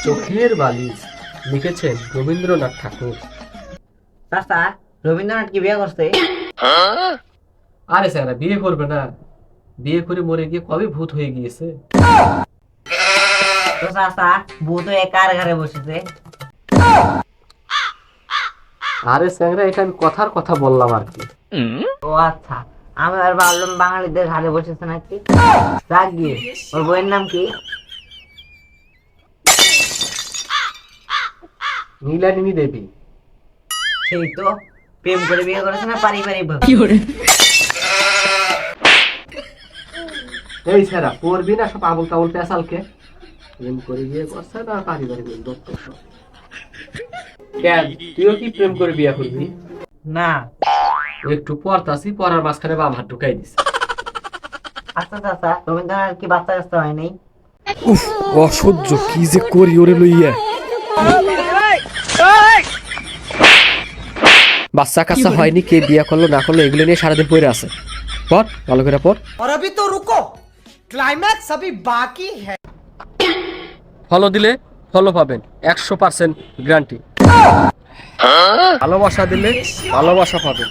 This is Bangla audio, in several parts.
চোখের বালিশ লিখেছেন রবীন্দ্রনাথ ঠাকুর। চাচা, রবীন্দ্রনাথ কি বিয়ে করছে? আরে স্যার বিয়ে করবে না, বিয়ে করে মরে গিয়ে কবে ভূত হয়ে গিয়েছে। তো চাচা, বউ তো কার ঘরে বসেছে? আরে স্যাংরা, এটা আমি কথার কথা বললাম আর কি। ও আচ্ছা, আমি আর ভাবলাম বাঙালিদের ঘরে বসেছে নাকি। যাক গিয়ে, ওর বউয়ের নাম কি? নীলানিনী দেবী। সেই তো, প্রেম করে বিয়ে করেছে না পারিবারিক ভাবে? এই স্যারা পড়বি না সব আবুল তাবুল পেশালকে। প্রেম করে বিয়ে করছে না পারিবারিক দপ্তর সব। কেন তুইও কি প্রেম করে বিয়ে করবি? না। একটু পড়তাছি, পড়ার মাঝখানে বাম হাত ঢুকাই দিস। আচ্ছা চাচা, রবীন্দ্রনাথ কি বাচ্চা কাচ্চা হয়নি? উফ, অসহ্য কি যে করি ওরে লইয়া। বাচ্চা কাচ্চা হয়নি, কে বিয়া করলো না করলো এগুলো নিয়ে সারাদিন পড়ে আছে। পর ভালো করে পর। और अभी तो रुको, क्लाइमैक्स अभी बाकी है। ফলো দিলে ফলো পাবেন, 100% গ্যারান্টি। ভালোবাসা দিলে ভালোবাসা পাবেন।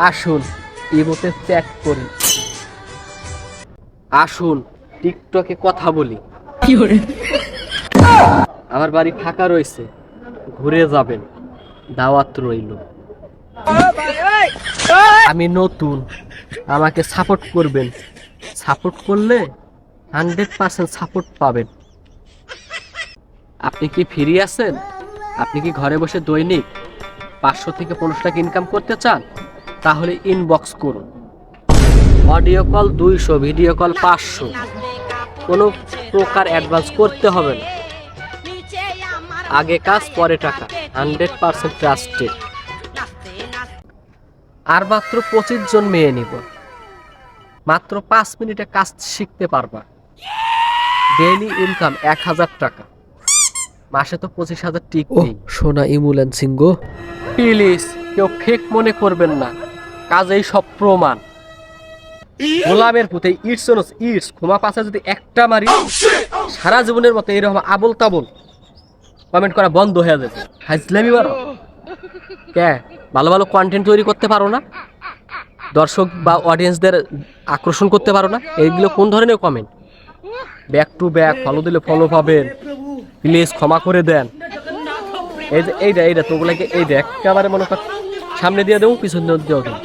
আসুন ইমোতে চ্যাট করি, আসুন টিকটকে কথা বলি। আমার বাড়ি ফাঁকা রয়েছে, ঘুরে যাবেন, দাওয়াত রইল। আমি নতুন, আমাকে সাপোর্ট করবেন। সাপোর্ট করলে 100% সাপোর্ট পাবেন। আপনি কি ফ্রি আছেন? আপনি কি ঘরে বসে দৈনিক 500 থেকে 500 টাকা ইনকাম করতে চান? তাহলে ইনবক্স করুন। Audio call 200, video call 500। কোনো প্রকার অ্যাডভান্স করতে হবে না। আগে কাজ পরে টাকা, 100% ট্রাস্টেড। আর মাত্র 25 জন মেয়ে নিব। মাত্র 5 মিনিটে কাজ শিখতে পারবা। ডেইলি ইনকাম 1000 টাকা, মাসে তো 25,000 টিক নেই। সোনা ইমুলেন্সিং গো। প্লিজ কেউ ফেক মনে করবেন না, কাজেই সব প্রমাণ। গোলামের পুঁতে ইটস ক্ষমা পাশা যদি একটা মারি, সারা জীবনের মতো এরকম আবল তাবল কমেন্ট করা বন্ধ হয়ে যাবে। হাজলামি মারো কে? ভালো ভালো কন্টেন্ট তৈরি করতে পারো না? দর্শক বা অডিয়েন্সদের আকর্ষণ করতে পারো না? এইগুলো কোন ধরনের comment? Back to back follow দিলে ফলো পাবেন, প্লিজ ক্ষমা করে দেন। এই যে এইটা তোগুলাকে এই দেখ একেবারে মনে কর সামনে দিয়ে দেবো, পিছন দিয়ে দেবো।